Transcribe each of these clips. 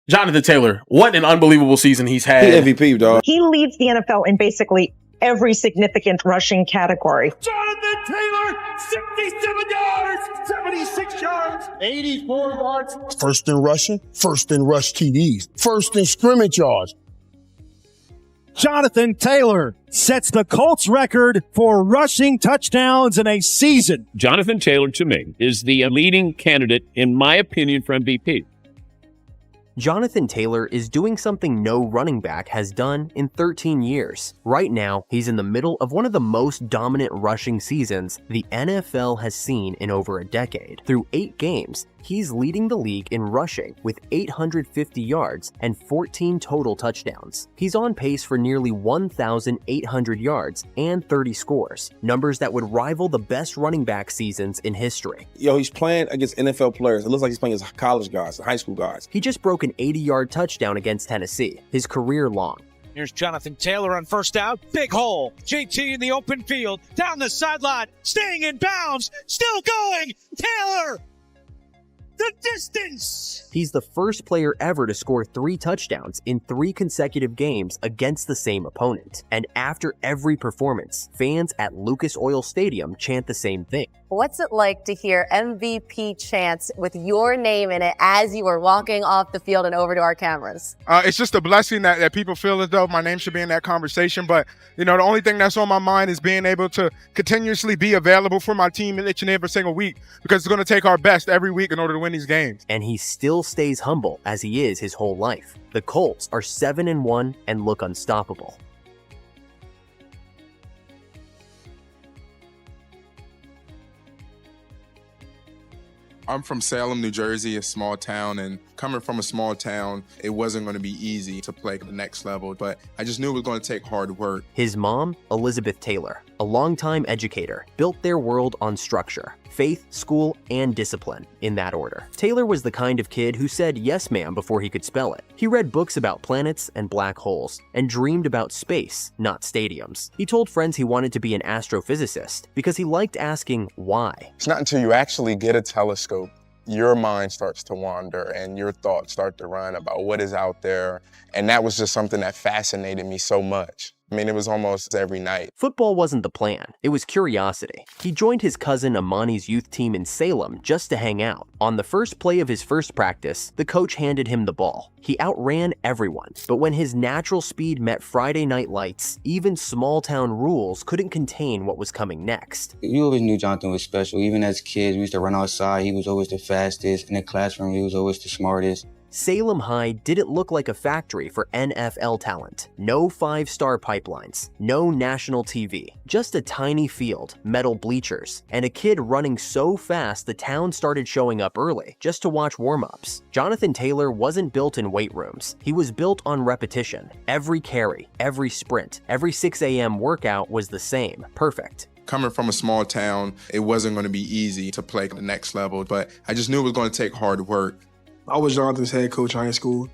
Jonathan Taylor, what an unbelievable season he's had. He MVP, dog. He leads the NFL in basically every significant rushing category. Jonathan Taylor, 67 yards, 76 yards, 84 yards. First in rushing, first in rush TDs, first in scrimmage yards. Jonathan Taylor sets the Colts record for rushing touchdowns in a season. Jonathan Taylor, to me, is the leading candidate, in my opinion, for MVP. Jonathan Taylor is doing something no running back has done in 13 years. Right now, he's in the middle of one of the most dominant rushing seasons the NFL has seen in over a decade. Through 8 games, he's leading the league in rushing with 850 yards and 14 total touchdowns. He's on pace for nearly 1,800 yards and 30 scores, numbers that would rival the best running back seasons in history. Yo, he's playing against NFL players. It looks like he's playing against college guys, high school guys. He just broke an 80-yard touchdown against Tennessee, his career long. Here's Jonathan Taylor on first down. Big hole. JT in the open field. Down the sideline. Staying in bounds. Still going. Taylor. The distance. He's the first player ever to score 3 touchdowns in 3 consecutive games against the same opponent. And after every performance, fans at Lucas Oil Stadium chant the same thing. What's it like to hear MVP chants with your name in it as you were walking off the field and over to our cameras? It's just a blessing that people feel as though my name should be in that conversation. But, the only thing that's on my mind is being able to continuously be available for my team each and every single week, because it's going to take our best every week in order to win these games. And he still stays humble as he is his whole life. The Colts are 7-1 and look unstoppable. I'm from Salem, New Jersey, a small town, and coming from a small town, it wasn't going to be easy to play at the next level, but I just knew it was going to take hard work. His mom, Elizabeth Taylor, a longtime educator, built their world on structure, faith, school, and discipline, in that order. Taylor was the kind of kid who said yes ma'am before he could spell it. He read books about planets and black holes, and dreamed about space, not stadiums. He told friends he wanted to be an astrophysicist because he liked asking why. It's not until you actually get a telescope your mind starts to wander and your thoughts start to run about what is out there. And that was just something that fascinated me so much. I mean, it was almost every night. Football wasn't the plan. It was curiosity. He joined his cousin Amani's youth team in Salem just to hang out. On the first play of his first practice, the coach handed him the ball. He outran everyone, but when his natural speed met Friday night lights, even small-town rules couldn't contain what was coming next. We always knew Jonathan was special. Even as kids, we used to run outside. He was always the fastest. In the classroom, he was always the smartest. Salem High didn't look like a factory for NFL talent. No 5-star pipelines, no national TV, just a tiny field, metal bleachers, and a kid running so fast the town started showing up early just to watch warm-ups. Jonathan Taylor wasn't built in weight rooms. He was built on repetition. Every carry, every sprint, every 6 a.m. workout was the same, perfect. Coming from a small town, it wasn't going to be easy to play at the next level, but I just knew it was going to take hard work. I was Jonathan's head coach in high school.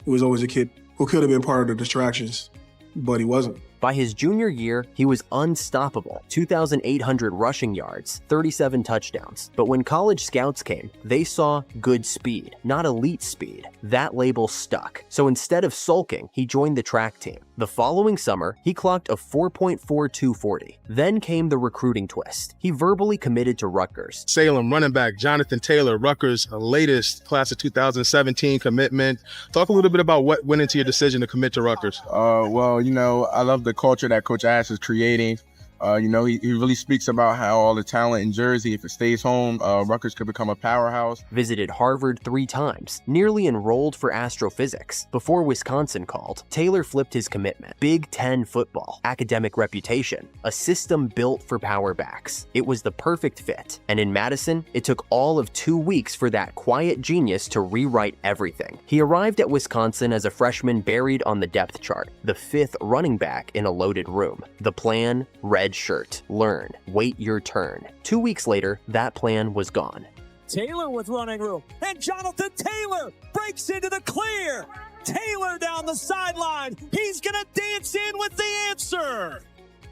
He was always a kid who could have been part of the distractions, but he wasn't. By his junior year, he was unstoppable. 2,800 rushing yards, 37 touchdowns. But when college scouts came, they saw good speed, not elite speed. That label stuck. So instead of sulking, he joined the track team. The following summer, he clocked a 4.4240. Then came the recruiting twist. He verbally committed to Rutgers. Salem running back Jonathan Taylor, Rutgers' latest class of 2017 commitment. Talk a little bit about what went into your decision to commit to Rutgers. Well, I love the culture that Coach Ash is creating. He really speaks about how all the talent in Jersey, if it stays home, Rutgers could become a powerhouse. Visited Harvard 3 times, nearly enrolled for astrophysics. Before Wisconsin called, Taylor flipped his commitment. Big Ten football, academic reputation, a system built for power backs. It was the perfect fit. And in Madison, it took all of 2 weeks for that quiet genius to rewrite everything. He arrived at Wisconsin as a freshman buried on the depth chart, the 5th running back in a loaded room. The plan, red shirt, learn, wait your turn. 2 weeks later, that plan was gone. Taylor with running room, and Jonathan Taylor breaks into the clear. Taylor down the sideline. He's gonna dance in with the answer.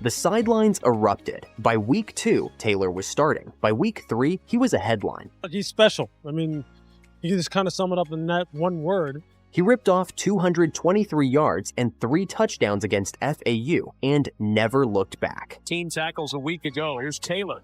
The sidelines erupted. By week 2, Taylor was starting. By week 3, he was a headline. He's special. I mean, you can just kind of sum it up in that one word. He ripped off 223 yards and 3 touchdowns against FAU and never looked back. 18 tackles a week ago. Here's Taylor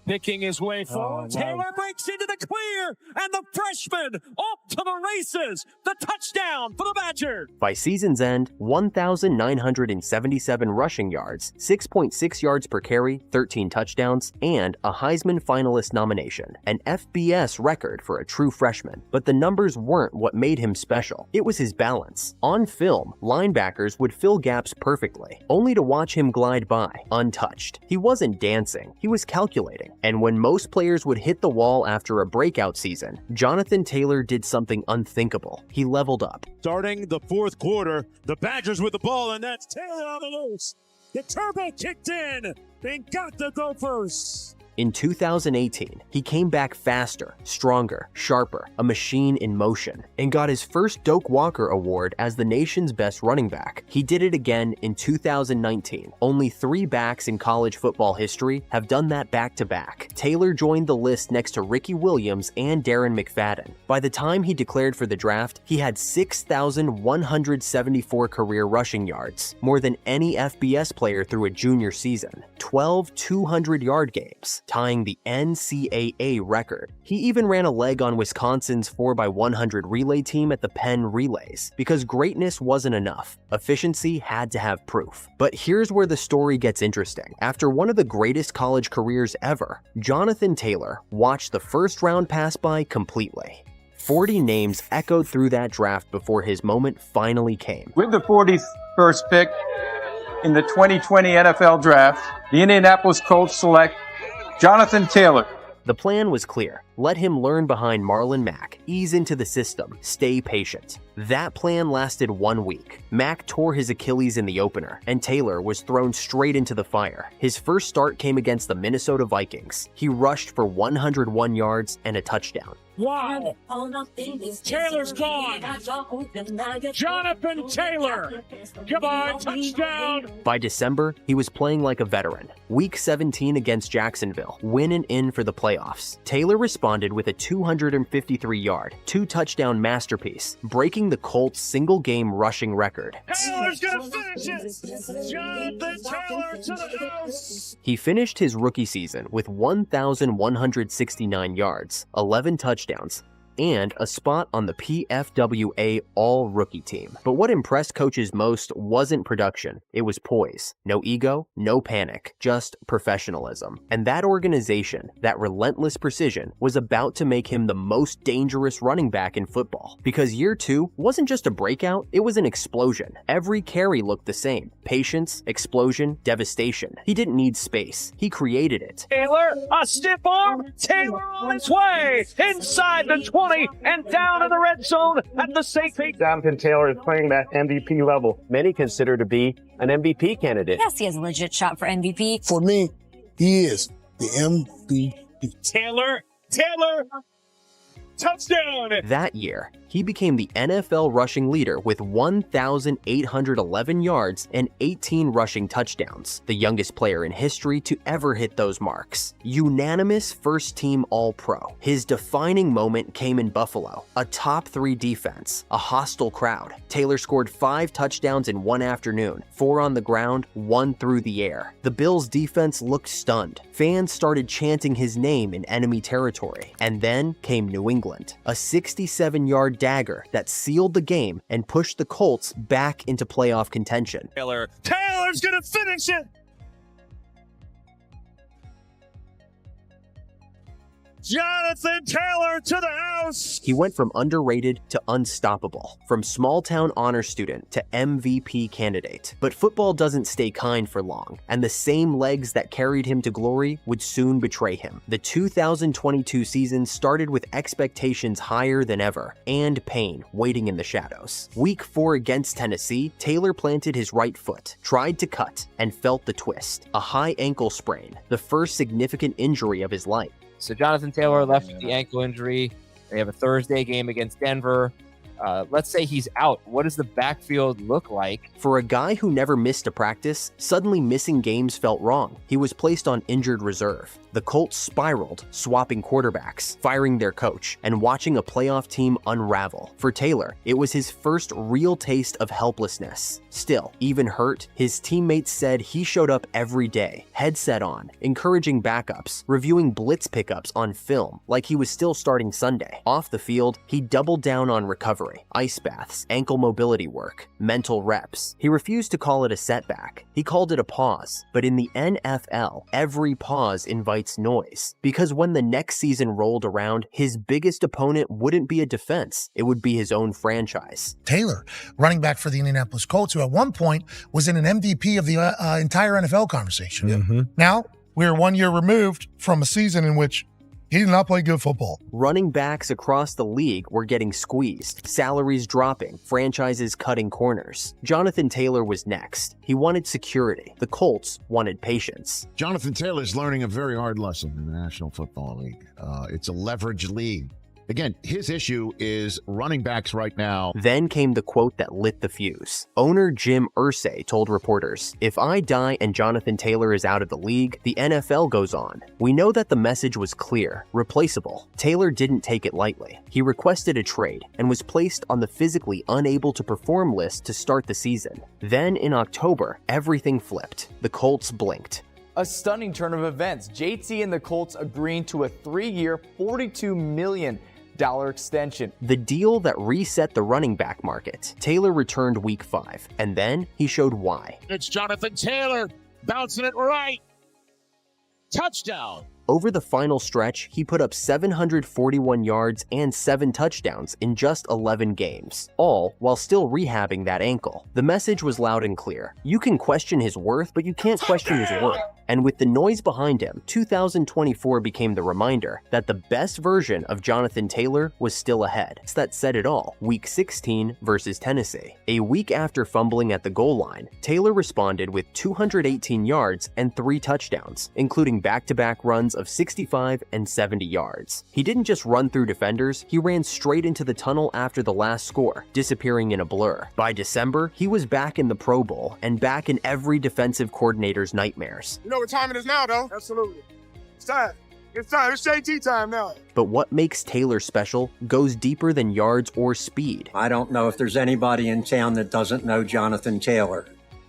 picking his way forward. Taylor breaks into the clear, and the freshman off to the races. The touchdown for the Badgers. By season's end, 1,977 rushing yards, 6.6 yards per carry, 13 touchdowns, and a Heisman finalist nomination, an FBS record for a true freshman. But the numbers weren't what made him special. It was his balance. On film, linebackers would fill gaps perfectly, only to watch him glide by, untouched. He wasn't dancing, he was calculating. And when most players would hit the wall after a breakout season, Jonathan Taylor did something unthinkable. He leveled up. Starting the fourth quarter, the Badgers with the ball, and that's Taylor on the loose. The turbo kicked in. They got the Gophers. In 2018, he came back faster, stronger, sharper, a machine in motion, and got his first Doak Walker Award as the nation's best running back. He did it again in 2019. Only 3 backs in college football history have done that back-to-back. Taylor joined the list next to Ricky Williams and Darren McFadden. By the time he declared for the draft, he had 6,174 career rushing yards, more than any FBS player through a junior season. 12 200-yard games, tying the NCAA record. He even ran a leg on Wisconsin's 4x100 relay team at the Penn Relays, because greatness wasn't enough. Efficiency had to have proof. But here's where the story gets interesting. After one of the greatest college careers ever, Jonathan Taylor watched the first round pass by completely. 40 names echoed through that draft before his moment finally came. With the 41st pick in the 2020 NFL Draft, the Indianapolis Colts select Jonathan Taylor. The plan was clear. Let him learn behind Marlon Mack, ease into the system, stay patient. That plan lasted 1 week. Mack tore his Achilles in the opener, and Taylor was thrown straight into the fire. His first start came against the Minnesota Vikings. He rushed for 101 yards and a touchdown. Wow. Taylor's gone. Jonathan Taylor. Goodbye, touchdown. By December, he was playing like a veteran. Week 17 against Jacksonville, win and in for the playoffs. Taylor responded with a 253-yard, 2-touchdown masterpiece, breaking the Colts' single-game rushing record. Taylor's gonna finish it. Jonathan Taylor to the house. He finished his rookie season with 1,169 yards, 11 touchdowns, and a spot on the PFWA All-Rookie team. But what impressed coaches most wasn't production, it was poise. No ego, no panic, just professionalism. And that organization, that relentless precision, was about to make him the most dangerous running back in football. Because year 2 wasn't just a breakout, it was an explosion. Every carry looked the same. Patience, explosion, devastation. He didn't need space, he created it. Taylor, a stiff arm. Taylor on his way. Inside the 20 and down in the red zone at the safety. Jonathan Taylor is playing that MVP level. Many consider to be an MVP candidate. Yes, he has a legit shot for MVP. For me, he is the MVP. Taylor, touchdown! That year, he became the NFL rushing leader with 1,811 yards and 18 rushing touchdowns, the youngest player in history to ever hit those marks. Unanimous first-team All-Pro. His defining moment came in Buffalo, a top-3 defense, a hostile crowd. Taylor scored 5 touchdowns in one afternoon, 4 on the ground, 1 through the air. The Bills' defense looked stunned. Fans started chanting his name in enemy territory. And then came New England, a 67-yard dagger that sealed the game and pushed the Colts back into playoff contention. Taylor's gonna finish it! Jonathan Taylor to the house! He went from underrated to unstoppable, from small-town honor student to MVP candidate. But football doesn't stay kind for long, and the same legs that carried him to glory would soon betray him. The 2022 season started with expectations higher than ever, and pain waiting in the shadows. Week 4 against Tennessee, Taylor planted his right foot, tried to cut, and felt the twist. A high ankle sprain, the first significant injury of his life. So Jonathan Taylor left with the ankle injury. They have a Thursday game against Denver. let's say he's out. What does the backfield look like? For a guy who never missed a practice, suddenly missing games felt wrong. He was placed on injured reserve. The Colts spiraled, swapping quarterbacks, firing their coach, and watching a playoff team unravel. For Taylor, it was his first real taste of helplessness. Still, even hurt, his teammates said he showed up every day, headset on, encouraging backups, reviewing blitz pickups on film like he was still starting Sunday. Off the field, he doubled down on recovery, ice baths, ankle mobility work, mental reps. He refused to call it a setback. He called it a pause. But in the NFL, every pause invites noise, because when the next season rolled around, his biggest opponent wouldn't be a defense, it would be his own franchise. Taylor, running back for the Indianapolis Colts, who at one point was in an MVP of the entire NFL conversation. Now, we're 1 year removed from a season in which he did not play good football. Running backs across the league were getting squeezed, salaries dropping, franchises cutting corners. Jonathan Taylor was next. He wanted security. The Colts wanted patience. Jonathan Taylor's learning a very hard lesson in the National Football League. It's a leverage league. Again, his issue is running backs right now. Then came the quote that lit the fuse. Owner Jim Irsay told reporters, "If I die and Jonathan Taylor is out of the league, the NFL goes on." We know that the message was clear, replaceable. Taylor didn't take it lightly. He requested a trade and was placed on the physically unable to perform list to start the season. Then in October, everything flipped. The Colts blinked. A stunning turn of events. JT and the Colts agreeing to a 3-year, $42 million extension. The deal that reset the running back market. Taylor returned week 5, and then he showed why. It's Jonathan Taylor bouncing it right. Touchdown. Over the final stretch, he put up 741 yards and 7 touchdowns in just 11 games, all while still rehabbing that ankle. The message was loud and clear. You can question his worth, but you can't question his worth. And with the noise behind him, 2024 became the reminder that the best version of Jonathan Taylor was still ahead. That said it all. Week 16 versus Tennessee. A week after fumbling at the goal line, Taylor responded with 218 yards and 3 touchdowns, including back-to-back runs of 65 and 70 yards. He didn't just run through defenders, he ran straight into the tunnel after the last score, disappearing in a blur. By December, he was back in the Pro Bowl and back in every defensive coordinator's nightmares. You know what time it is now, though? Absolutely. It's time. It's time. It's JT time now. But what makes Taylor special goes deeper than yards or speed. I don't know if there's anybody in town that doesn't know Jonathan Taylor.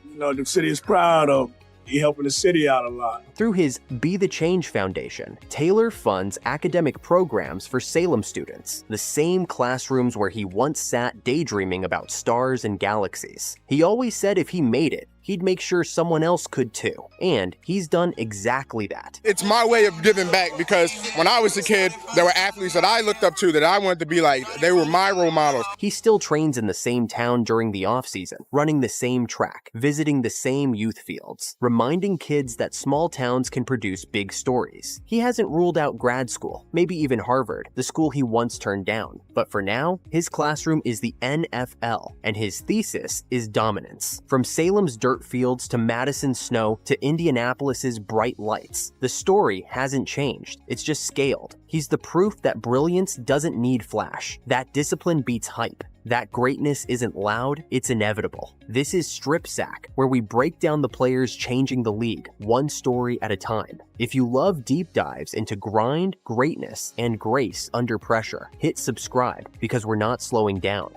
You know, the city is proud of him. He's helping the city out a lot. Through his Be the Change Foundation, Taylor funds academic programs for Salem students, the same classrooms where he once sat daydreaming about stars and galaxies. He always said if he made it, he'd make sure someone else could too. And he's done exactly that. It's my way of giving back because when I was a kid, there were athletes that I looked up to that I wanted to be like. They were my role models. He still trains in the same town during the off-season, running the same track, visiting the same youth fields, reminding kids that small towns can produce big stories. He hasn't ruled out grad school, maybe even Harvard, the school he once turned down. But for now, his classroom is the NFL, and his thesis is dominance. From Salem's dirt fields to Madison's snow to Indianapolis's bright lights, the story hasn't changed. It's just scaled. He's the proof that brilliance doesn't need flash, that discipline beats hype, that greatness isn't loud, it's inevitable. This is Strip Sack, where we break down the players changing the league, one story at a time. If you love deep dives into grind, greatness, and grace under pressure, hit subscribe because we're not slowing down.